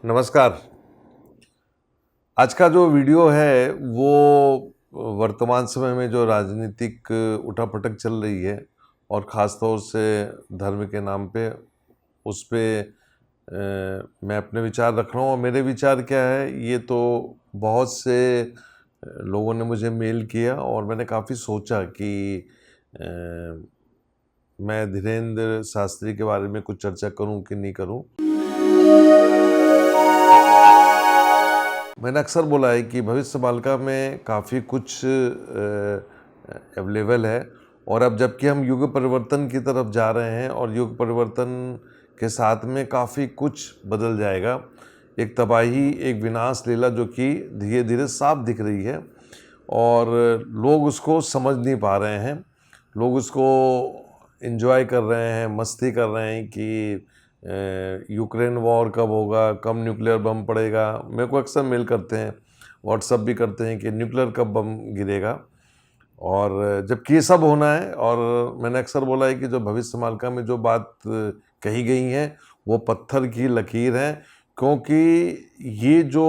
नमस्कार। आज का जो वीडियो है वो वर्तमान समय में जो राजनीतिक उठापटक चल रही है और ख़ास तौर से धर्म के नाम पे उस पे मैं अपने विचार रख रहा हूँ। और मेरे विचार क्या है, ये तो बहुत से लोगों ने मुझे मेल किया और मैंने काफ़ी सोचा कि मैं धीरेन्द्र शास्त्री के बारे में कुछ चर्चा करूं कि नहीं करूं। मैंने अक्सर बोला है कि भविष्य मालिका में काफ़ी कुछ अवेलेबल है, और अब जबकि हम युग परिवर्तन की तरफ जा रहे हैं और युग परिवर्तन के साथ में काफ़ी कुछ बदल जाएगा। एक तबाही, एक विनाश लीला जो कि धीरे धीरे साफ दिख रही है और लोग उसको समझ नहीं पा रहे हैं। लोग उसको एंजॉय कर रहे हैं, मस्ती कर रहे हैं कि यूक्रेन वॉर कब होगा, कब न्यूक्लियर बम पड़ेगा। मेरे को अक्सर मेल करते हैं, व्हाट्सअप भी करते हैं कि न्यूक्लियर कब बम गिरेगा, और जबकि ये सब होना है। और मैंने अक्सर बोला है कि जो भविष्य मालिका में जो बात कही गई है वो पत्थर की लकीर है, क्योंकि ये जो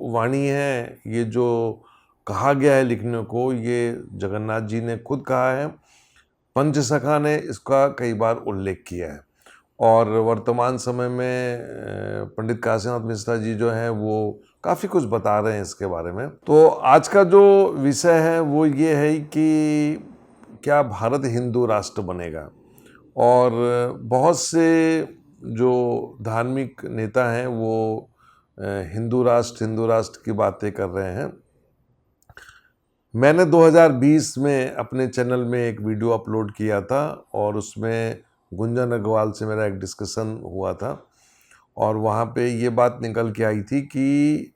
वाणी है, ये जो कहा गया है लिखने को, ये जगन्नाथ जी ने खुद कहा है, पंचसखा ने इसका कई बार उल्लेख किया है। और वर्तमान समय में पंडित काशीनाथ मिश्रा जी जो हैं वो काफ़ी कुछ बता रहे हैं इसके बारे में। तो आज का जो विषय है वो ये है कि क्या भारत हिंदू राष्ट्र बनेगा। और बहुत से जो धार्मिक नेता हैं वो हिंदू राष्ट्र की बातें कर रहे हैं। मैंने 2020 में अपने चैनल में एक वीडियो अपलोड किया था और उसमें गुंजन अग्रवाल से मेरा एक डिस्कशन हुआ था, और वहाँ पे ये बात निकल के आई थी कि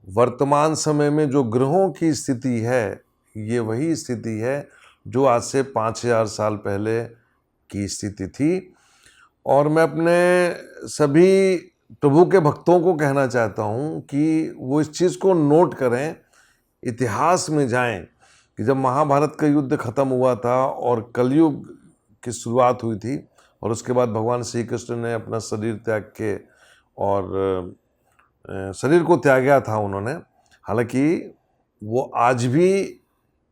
वर्तमान समय में जो ग्रहों की स्थिति है, ये वही स्थिति है जो आज से 5000 साल पहले की स्थिति थी। और मैं अपने सभी प्रभु के भक्तों को कहना चाहता हूँ कि वो इस चीज़ को नोट करें, इतिहास में जाएं कि जब महाभारत का युद्ध खत्म हुआ था और कलयुग की शुरुआत हुई थी, और उसके बाद भगवान श्री कृष्ण ने अपना शरीर त्याग के और शरीर को त्यागा था उन्होंने। हालांकि वो आज भी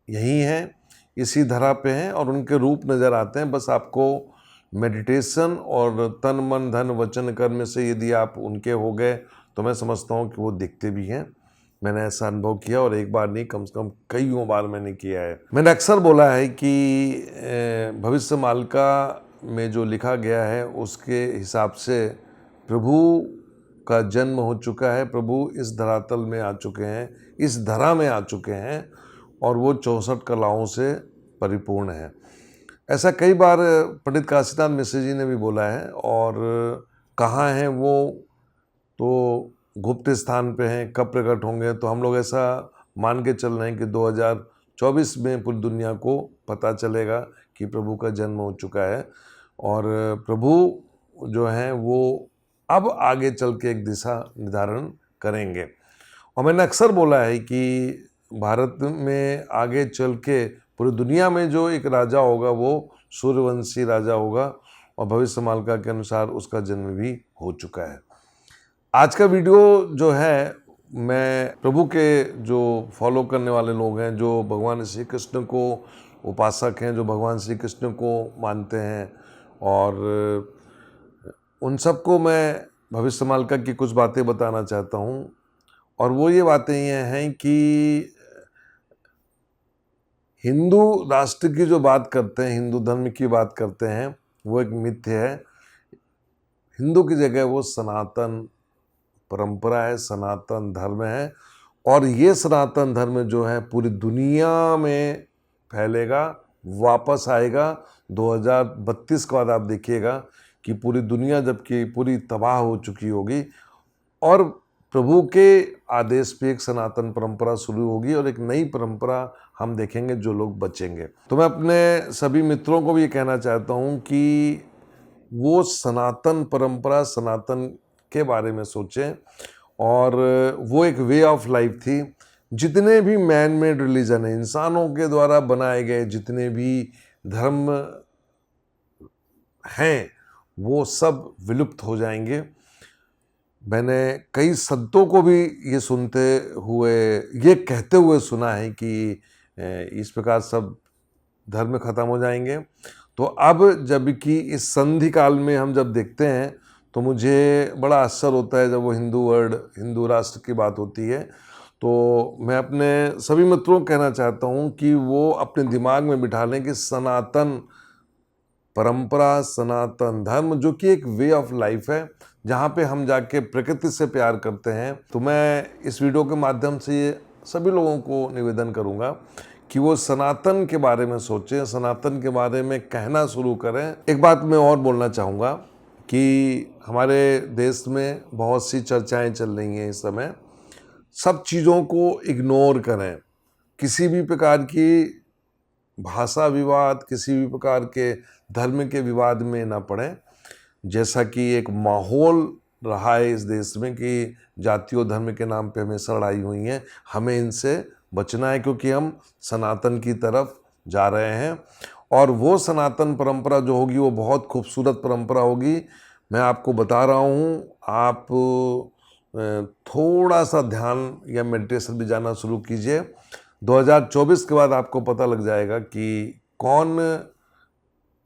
यही हैं, इसी धरा पे हैं और उनके रूप नज़र आते हैं। बस आपको मेडिटेशन और तन मन धन वचन कर्म से यदि आप उनके हो गए तो मैं समझता हूँ कि वो दिखते भी हैं। मैंने ऐसा अनुभव किया, और एक बार नहीं, कम से कम कईयों बार मैंने किया है। मैंने अक्सर बोला है कि भविष्य मालिका में जो लिखा गया है उसके हिसाब से प्रभु का जन्म हो चुका है, प्रभु इस धरातल में आ चुके हैं, इस धरा में आ चुके हैं, और वो 64 कलाओं से परिपूर्ण है। ऐसा कई बार पंडित काशीनाथ मिश्र जी ने भी बोला है। और कहाँ हैं वो, तो गुप्त स्थान पे हैं, कब प्रकट होंगे, तो हम लोग ऐसा मान के चल रहे हैं कि 2024 में पूरी दुनिया को पता चलेगा कि प्रभु का जन्म हो चुका है। और प्रभु जो हैं वो अब आगे चल के एक दिशा निर्धारण करेंगे। और मैंने अक्सर बोला है कि भारत में आगे चल के पूरी दुनिया में जो एक राजा होगा वो सूर्यवंशी राजा होगा, और भविष्य मालिका के अनुसार उसका जन्म भी हो चुका है। आज का वीडियो जो है, मैं प्रभु के जो फॉलो करने वाले लोग हैं, जो भगवान श्री कृष्ण को उपासक हैं, जो भगवान श्री कृष्ण को मानते हैं, और उन सबको मैं भविष्य मालिका की कुछ बातें बताना चाहता हूँ। और वो ये बातें ये हैं कि हिंदू राष्ट्र की जो बात करते हैं, हिंदू धर्म की बात करते हैं, वो एक मिथ्य है। हिंदू की जगह वो सनातन परंपरा है, सनातन धर्म है। और ये सनातन धर्म जो है पूरी दुनिया में फैलेगा, वापस आएगा 2032 के बाद। आप देखिएगा कि पूरी दुनिया जबकि पूरी तबाह हो चुकी होगी, और प्रभु के आदेश पे एक सनातन परंपरा शुरू होगी, और एक नई परंपरा हम देखेंगे जो लोग बचेंगे। तो मैं अपने सभी मित्रों को भी ये कहना चाहता हूँ कि वो सनातन परंपरा, सनातन के बारे में सोचें। और वो एक वे ऑफ लाइफ थी। जितने भी मैन मेड रिलीजन है, इंसानों के द्वारा बनाए गए जितने भी धर्म हैं, वो सब विलुप्त हो जाएंगे। मैंने कई संतों को भी ये सुनते हुए, ये कहते हुए सुना है कि इस प्रकार सब धर्म खत्म हो जाएंगे। तो अब जब कि इस संधि काल में हम जब देखते हैं तो मुझे बड़ा आश्चर्य होता है जब वो हिंदू राष्ट्र की बात होती है। तो मैं अपने सभी मित्रों को कहना चाहता हूँ कि वो अपने दिमाग में बिठा लें कि सनातन परंपरा, सनातन धर्म जो कि एक वे ऑफ लाइफ है, जहाँ पे हम जाके प्रकृति से प्यार करते हैं। तो मैं इस वीडियो के माध्यम से ये सभी लोगों को निवेदन करूँगा कि वो सनातन के बारे में सोचें, सनातन के बारे में कहना शुरू करें। एक बात मैं और बोलना चाहूँगा कि हमारे देश में बहुत सी चर्चाएं चल रही हैं इस समय। सब चीज़ों को इग्नोर करें, किसी भी प्रकार की भाषा विवाद, किसी भी प्रकार के धर्म के विवाद में ना पड़ें। जैसा कि एक माहौल रहा है इस देश में कि जाति और धर्म के नाम पे हमेशा लड़ाई हुई है, हमें इनसे बचना है क्योंकि हम सनातन की तरफ जा रहे हैं। और वो सनातन परंपरा जो होगी वो बहुत खूबसूरत परंपरा होगी। मैं आपको बता रहा हूँ, आप थोड़ा सा ध्यान या मेडिटेशन भी जाना शुरू कीजिए। 2024 के बाद आपको पता लग जाएगा कि कौन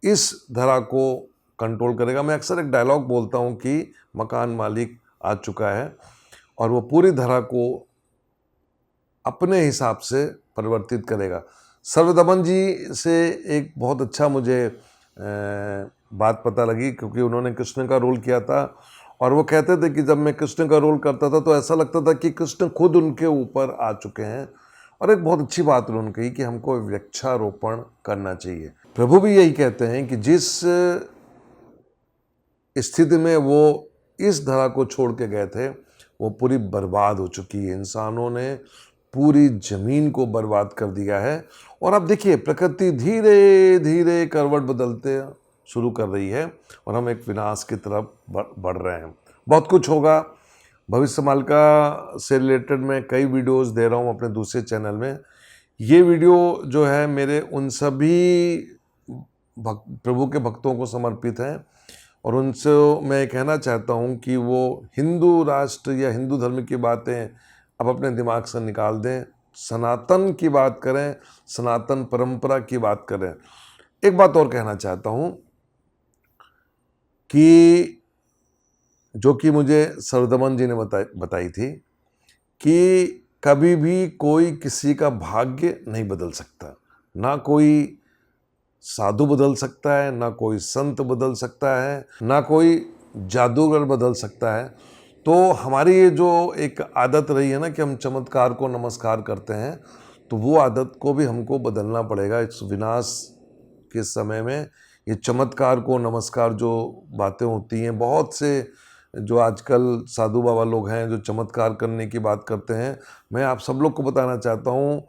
इस धरा को कंट्रोल करेगा। मैं अक्सर एक डायलॉग बोलता हूँ कि मकान मालिक आ चुका है और वो पूरी धरा को अपने हिसाब से परिवर्तित करेगा। सर्वदमन जी से एक बहुत अच्छा मुझे बात पता लगी, क्योंकि उन्होंने कृष्ण का रोल किया था और वो कहते थे कि जब मैं कृष्ण का रोल करता था तो ऐसा लगता था कि कृष्ण खुद उनके ऊपर आ चुके हैं। और एक बहुत अच्छी बात उन्होंने कही कि हमको वृक्षारोपण करना चाहिए। प्रभु भी यही कहते हैं कि जिस स्थिति में वो इस धरा को छोड़ के गए थे वो पूरी बर्बाद हो चुकी है। इंसानों ने पूरी जमीन को बर्बाद कर दिया है और अब देखिए प्रकृति धीरे धीरे करवट बदलते शुरू कर रही है और हम एक विनाश की तरफ बढ़ रहे हैं। बहुत कुछ होगा। भविष्य मालिका से रिलेटेड मैं कई वीडियोस दे रहा हूं अपने दूसरे चैनल में। ये वीडियो जो है मेरे उन सभी प्रभु के भक्तों को समर्पित है और उनसे मैं कहना चाहता हूं कि वो हिंदू राष्ट्र या हिंदू धर्म की बातें अब अपने दिमाग से निकाल दें, सनातन की बात करें, सनातन परंपरा की बात करें। एक बात और कहना चाहता हूं कि जो कि मुझे सर्वदमन जी ने बताई थी कि कभी भी कोई किसी का भाग्य नहीं बदल सकता। ना कोई साधु बदल सकता है, ना कोई संत बदल सकता है, ना कोई जादूगर बदल सकता है। तो हमारी ये जो एक आदत रही है ना कि हम चमत्कार को नमस्कार करते हैं, तो वो आदत को भी हमको बदलना पड़ेगा। इस विनाश के समय में ये चमत्कार को नमस्कार जो बातें होती हैं, बहुत से जो आजकल साधु बाबा लोग हैं जो चमत्कार करने की बात करते हैं, मैं आप सब लोग को बताना चाहता हूँ,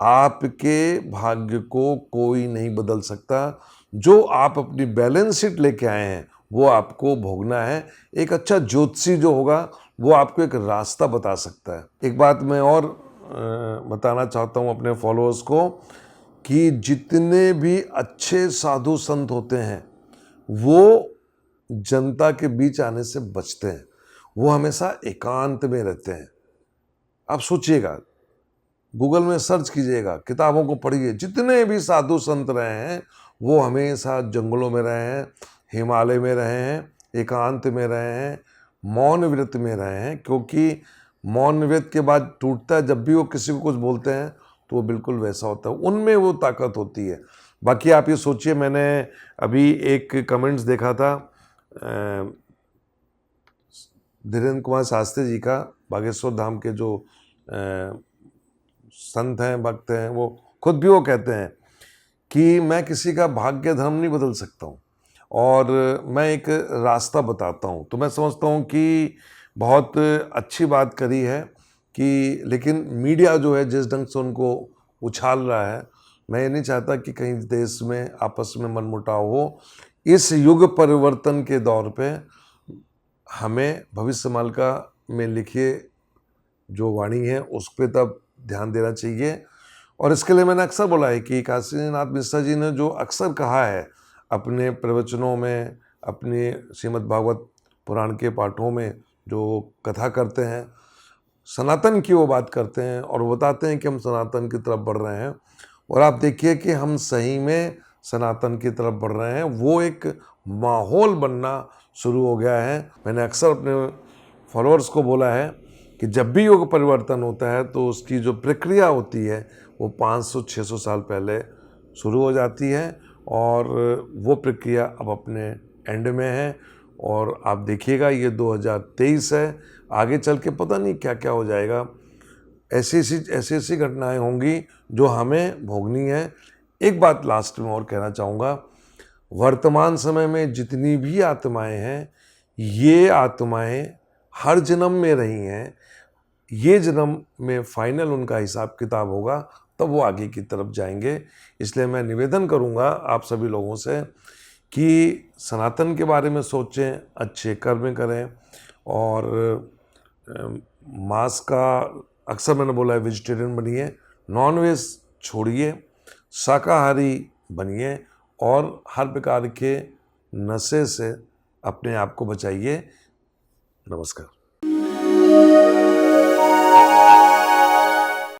आपके भाग्य को कोई नहीं बदल सकता। जो आप अपनी बैलेंस शीट लेके आए हैं वो आपको भोगना है। एक अच्छा ज्योतिषी जो होगा वो आपको एक रास्ता बता सकता है। एक बात मैं और बताना चाहता हूँ अपने फॉलोअर्स को कि जितने भी अच्छे साधु संत होते हैं वो जनता के बीच आने से बचते हैं, वो हमेशा एकांत में रहते हैं। आप सोचिएगा, गूगल में सर्च कीजिएगा, किताबों को पढ़िए, जितने भी साधु संत रहे हैं वो हमेशा जंगलों में रहे हैं, हिमालय में रहे हैं, एकांत में रहे हैं, मौन व्रत में रहे हैं। क्योंकि मौन व्रत के बाद टूटता है, जब भी वो किसी को कुछ बोलते हैं तो वो बिल्कुल वैसा होता है, उनमें वो ताकत होती है। बाकी आप ये सोचिए, मैंने अभी एक कमेंट्स देखा था धीरेन्द्र कुमार शास्त्री जी का, बागेश्वर धाम के जो संत हैं, भक्त हैं, वो खुद भी वो कहते हैं कि मैं किसी का भाग्य धर्म नहीं बदल सकता हूँ और मैं एक रास्ता बताता हूँ। तो मैं समझता हूँ कि बहुत अच्छी बात करी है कि, लेकिन मीडिया जो है जिस ढंग से उनको उछाल रहा है, मैं ये नहीं चाहता कि कहीं देश में आपस में मनमुटाव हो। इस युग परिवर्तन के दौर पे हमें भविष्य मालिका में लिखिए जो वाणी है उस पर तब ध्यान देना चाहिए। और इसके लिए मैंने अक्सर बोला है कि काशीनाथ मिश्रा जी ने जो अक्सर कहा है अपने प्रवचनों में, अपने श्रीमद् भागवत पुराण के पाठों में जो कथा करते हैं, सनातन की वो बात करते हैं और बताते हैं कि हम सनातन की तरफ बढ़ रहे हैं। और आप देखिए कि हम सही में सनातन की तरफ बढ़ रहे हैं। वो एक माहौल बनना शुरू हो गया है। मैंने अक्सर अपने फॉलोअर्स को बोला है कि जब भी योग परिवर्तन होता है तो उसकी जो प्रक्रिया होती है वो 500-600 साल पहले शुरू हो जाती है और वो प्रक्रिया अब अपने एंड में है। और आप देखिएगा ये 2023 है, आगे चल के पता नहीं क्या क्या हो जाएगा। ऐसी ऐसी घटनाएं होंगी जो हमें भोगनी है। एक बात लास्ट में और कहना चाहूँगा, वर्तमान समय में जितनी भी आत्माएं हैं, ये आत्माएं हर जन्म में रही हैं। ये जन्म में फाइनल उनका हिसाब किताब होगा, तब वो आगे की तरफ जाएंगे। इसलिए मैं निवेदन करूँगा आप सभी लोगों से कि सनातन के बारे में सोचें, अच्छे कर्म करें और मांस का अक्सर मैंने बोला है वेजिटेरियन बनिए, नॉन वेज छोड़िए, शाकाहारी बनिए और हर प्रकार के नशे से अपने आप को बचाइए। नमस्कार।